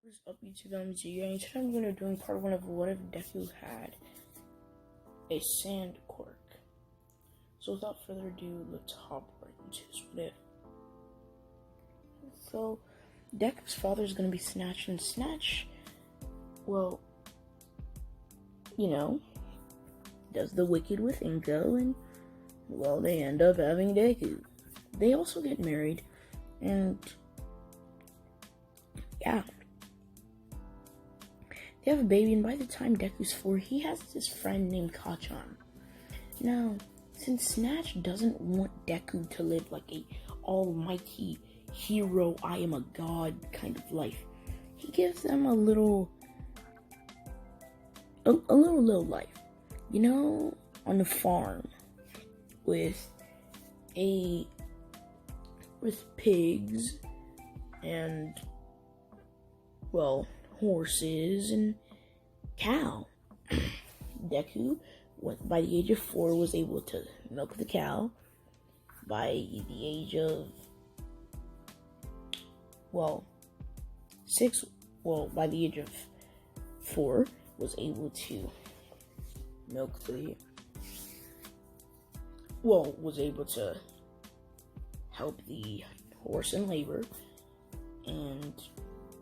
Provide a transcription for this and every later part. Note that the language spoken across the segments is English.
What is up, YouTube? I'm G, and today I'm going to be doing part 1 of what if Deku had a sand quirk. So without further ado, let's hop right into this what if. So, Deku's father is going to be Snatch, and Snatch, well, you know, does the wicked with Inko, and, well, they end up having Deku. They also get married, and, yeah. They have a baby, and by the time Deku's 4, he has this friend named Kachan. Now, since Snatch doesn't want Deku to live like a almighty hero, I am a god kind of life, he gives them a little life, you know, on the farm with pigs and, well, horses and cow. Deku, by the age of 4, was able to milk the cow. By the age of, by the age of 4, was able to help the horse in labor, and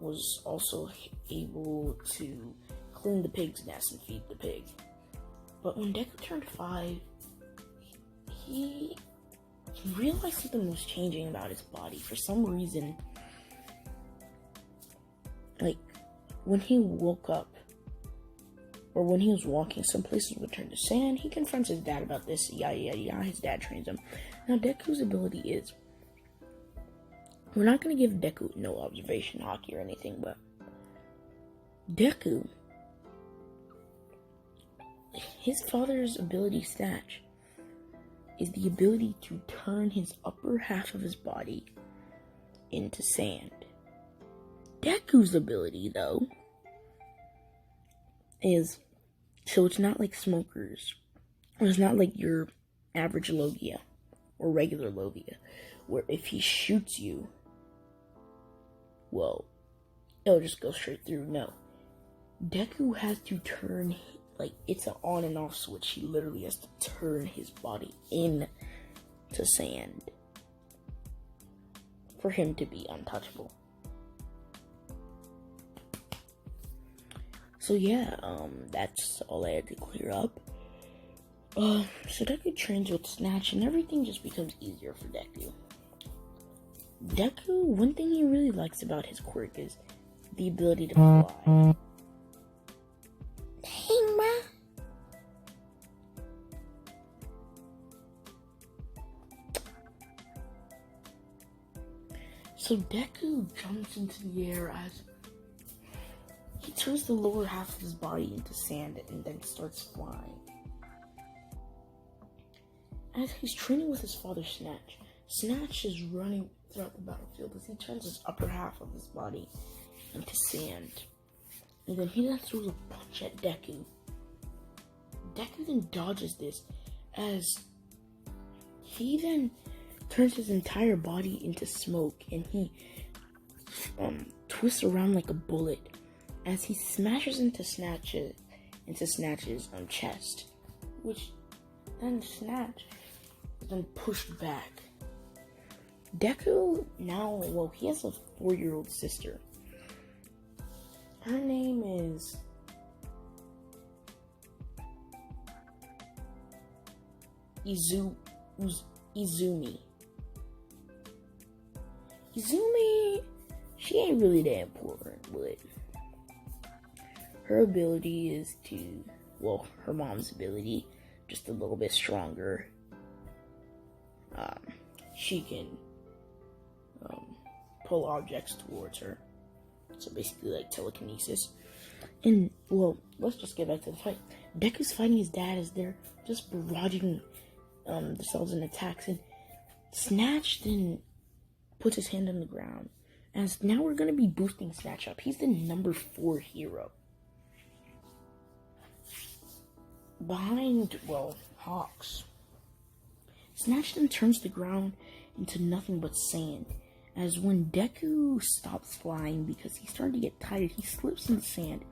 was also able to clean the pig's nest and feed the pig. But when Deku turned 5, he realized something was changing about his body. For some reason, like, when he woke up, or when he was walking, some places would turn to sand. He confronts his dad about this, his dad trains him. Now, Deku's ability is, we're not going to give Deku no observation hockey or anything, but Deku, his father's ability, Snatch, is the ability to turn his upper half of his body into sand. Deku's ability, though, is, so it's not like smokers, or it's not like your average Logia, or regular Logia, where if he shoots you, well, it'll just go straight through. No. Deku has to turn, like, it's an on and off switch. He literally has to turn his body into sand for him to be untouchable. So yeah, that's all I had to clear up. So Deku trains with Snatch, and everything just becomes easier for Deku. Deku, one thing he really likes about his quirk is the ability to fly. Dang, bruh. So Deku jumps into the air as he turns the lower half of his body into sand and then starts flying. As he's training with his father, Snatch, Snatch is running throughout the battlefield as he turns his upper half of his body into sand. And then he then throws a punch at Deku. Deku then dodges this as he then turns his entire body into smoke, and he twists around like a bullet as he smashes into Snatch's chest, which then Snatch is then pushed back. Deku now, he has a 4-year-old sister. Her name is Izumi. Izumi, she ain't really that important, but her ability is to, her mom's ability, just a little bit stronger. She can pull objects towards her. So basically like telekinesis. And, let's just get back to the fight. Deku's fighting his dad as they're just barraging themselves in attacks. And Snatch then puts his hand on the ground. As now we're going to be boosting Snatch up. He's the number 4 hero. Behind, Hawks. Snatch then turns the ground into nothing but sand, As when Deku stops flying because he's starting to get tired, he slips in the sand.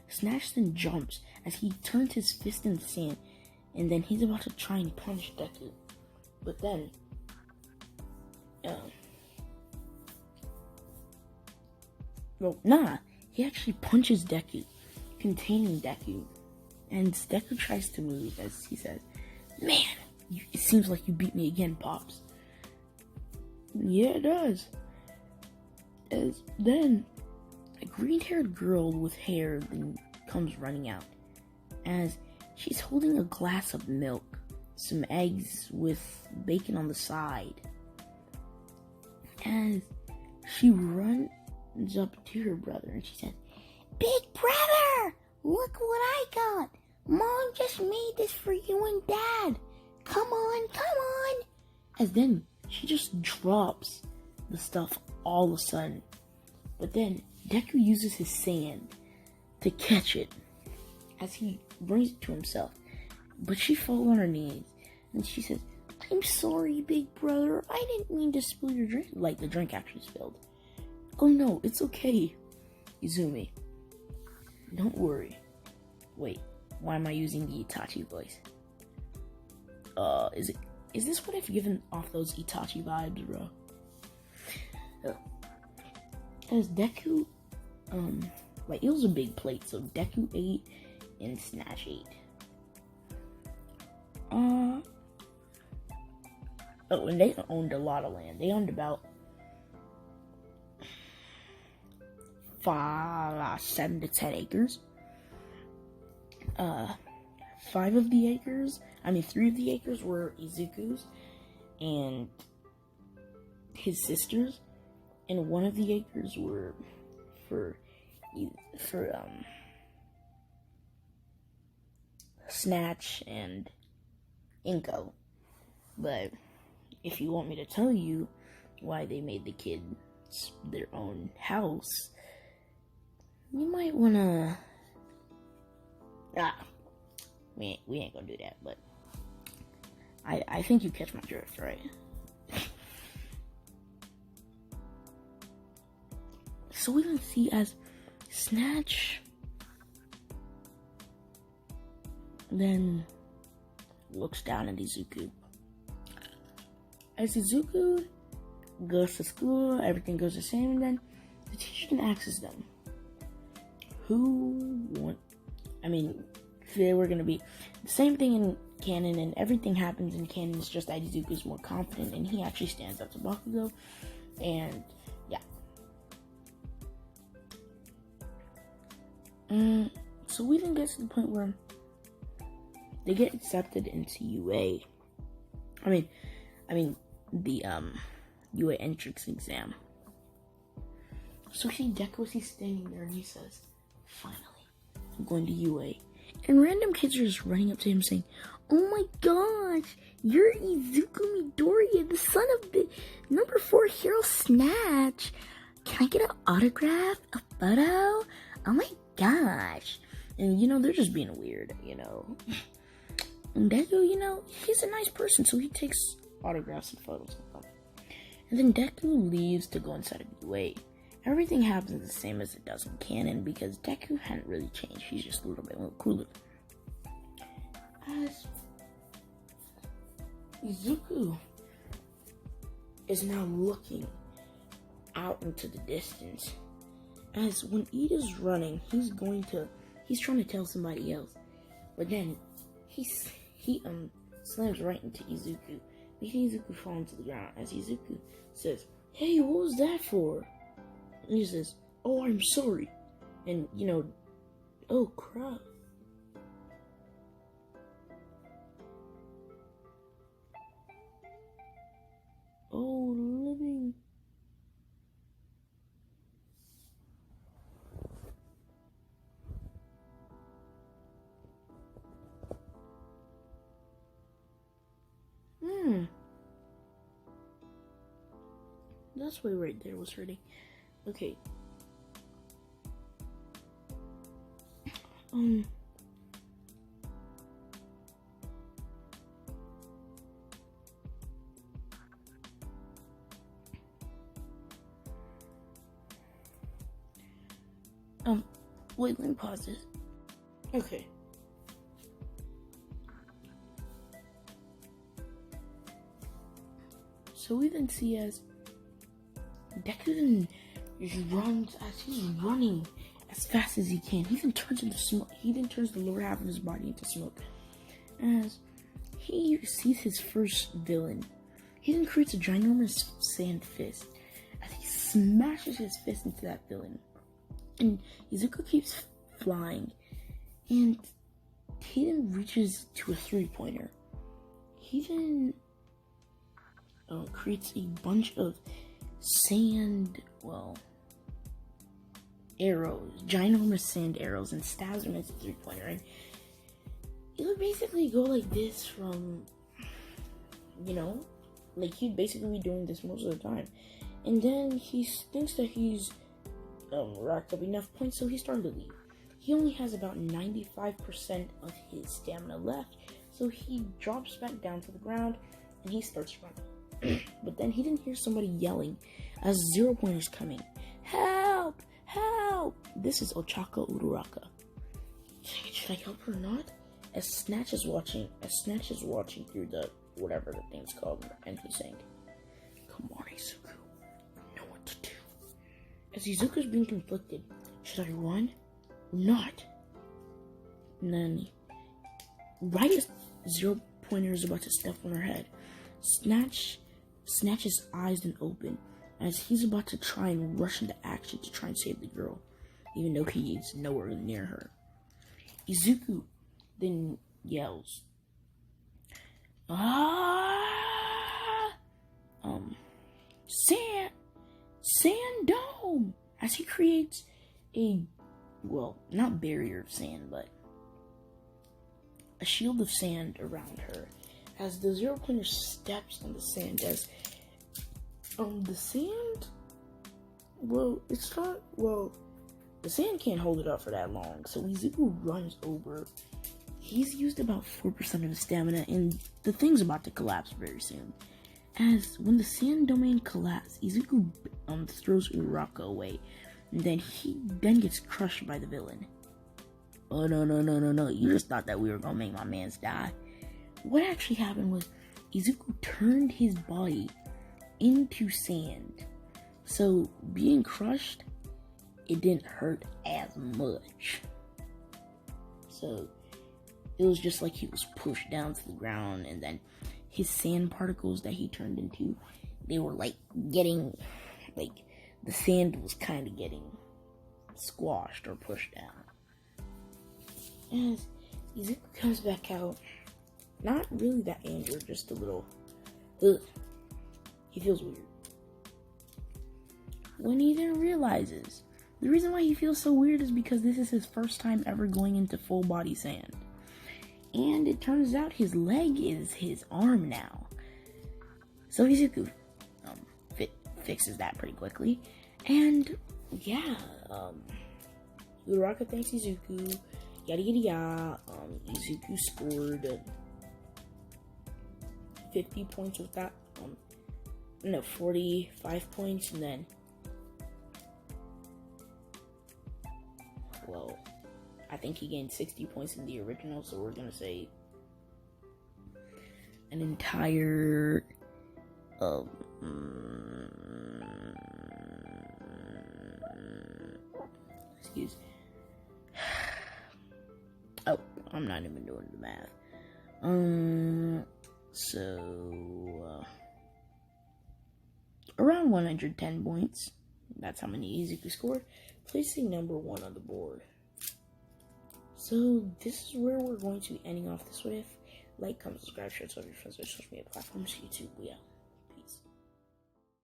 Snatch then jumps as he turns his fist in the sand, and then he's about to try and punch Deku. But then, he actually punches Deku, containing Deku. And Deku tries to move as he says, "Man, it seems like you beat me again, Pops." Yeah, it does. As then, a green-haired girl with hair then comes running out, as she's holding a glass of milk, some eggs with bacon on the side. As she runs up to her brother and she says, "Big brother, look what I got. Mom just made this for you and Dad. Come on, come on." As then she just drops the stuff all of a sudden. But then Deku uses his sand to catch it as he brings it to himself. But she falls on her knees and she says, "I'm sorry, big brother. I didn't mean to spill your drink." Like the drink actually spilled. "Oh no, it's okay, Izumi. Don't worry." Wait, why am I using the Itachi voice? Is this what I've given off those Itachi vibes, bro? As Deku, it was a big plate, so Deku ate and Snatch ate. And they owned a lot of land. They owned about 7 to 10 acres. 3 of the acres were Izuku's and his sister's, and 1 of the acres were for Snatch and Inko. But if you want me to tell you why they made the kids their own house, you might wanna. We ain't gonna do that, but I think you catch my drift, right? So we can see as Snatch then looks down at Izuku. As Izuku goes to school, everything goes the same, and then the teacher then asks them, they were gonna be the same thing in canon, and everything happens in canon. It's just that Izuku's more confident, and he actually stands up to Bakugo, and yeah. So we then get to the point where they get accepted into UA. The UA entrance exam. So he's standing there and he says, "Finally, I'm going to UA." And random kids are just running up to him saying, "Oh my gosh, you're Izuku Midoriya, the son of the number 4 hero Snatch. Can I get an autograph? A photo? Oh my gosh." And, they're just being weird, And Deku, he's a nice person, so he takes autographs and photos of them. And then Deku leaves to go inside of UA. Everything happens the same as it does in canon because Deku hadn't really changed. He's just a little bit more cooler. As Izuku is now looking out into the distance. As when Ida's running, he's trying to tell somebody else. But then he slams right into Izuku, making Izuku fall into the ground. As Izuku says, "Hey, what was that for?" And he says, "Oh, I'm sorry." And, oh crap. Oh, living. That's why right there was hurting. Okay. Wait, let me pause this. Okay. So we then see as Deku then runs, as he's running as fast as he can. He then turns into smoke. He then turns the lower half of his body into smoke. As he sees his first villain, he then creates a ginormous sand fist. As he smashes his fist into that villain. And Izuku keeps flying. And he then reaches to a 3-pointer. He then creates a bunch of sand, arrows, ginormous sand arrows, and stabs him as a 3-pointer. And it would basically go like this from, like he'd basically be doing this most of the time. And then he thinks that he's racked up enough points, so he's starting to leave. He only has about 95% of his stamina left, so he drops back down to the ground and he starts running. But then he didn't hear somebody yelling as 0-pointer's coming. Help! Help! This is Ochako Uraraka. Should I help her or not? As Snatch is watching through the whatever the thing's called, and he's saying, "Come on, Izuku, you know what to do." As Izuku's being conflicted, should I run or not? And then, right as 0-pointer is about to step on her head, Snatch's eyes then open as he's about to try and rush into action to try and save the girl, even though he is nowhere near her. Izuku then yells, Sand dome! As he creates a, not barrier of sand, but a shield of sand around her. As the 0-pointer steps on the sand, as the sand, the sand can't hold it up for that long, so Izuku runs over. He's used about 4% of his stamina, and the thing's about to collapse very soon. As when the sand domain collapses, Izuku throws Uraraka away, and then he gets crushed by the villain. Oh no, you just thought that we were gonna make my mans die. What actually happened was Izuku turned his body into sand. So being crushed, it didn't hurt as much. So it was just like he was pushed down to the ground, and then his sand particles that he turned into, they were the sand was kind of getting squashed or pushed down. As Izuku comes back out, not really that angry, just a little, he feels weird. When he then realizes, the reason why he feels so weird is because this is his first time ever going into full body sand. And it turns out his leg is his arm now. So Izuku fixes that pretty quickly. And yeah, Uraraka thanks Izuku. Yada yada yada. Izuku scored 50 points with that. 45 points, and then I think he gained 60 points in the original, so we're gonna say an entire I'm not even doing the math. Around 110 points. That's how many Izuku scored, placing number 1 on the board. So this is where we're going to be ending off this with. Like, comment, subscribe, share, tell your friends on social media platforms, YouTube, we out.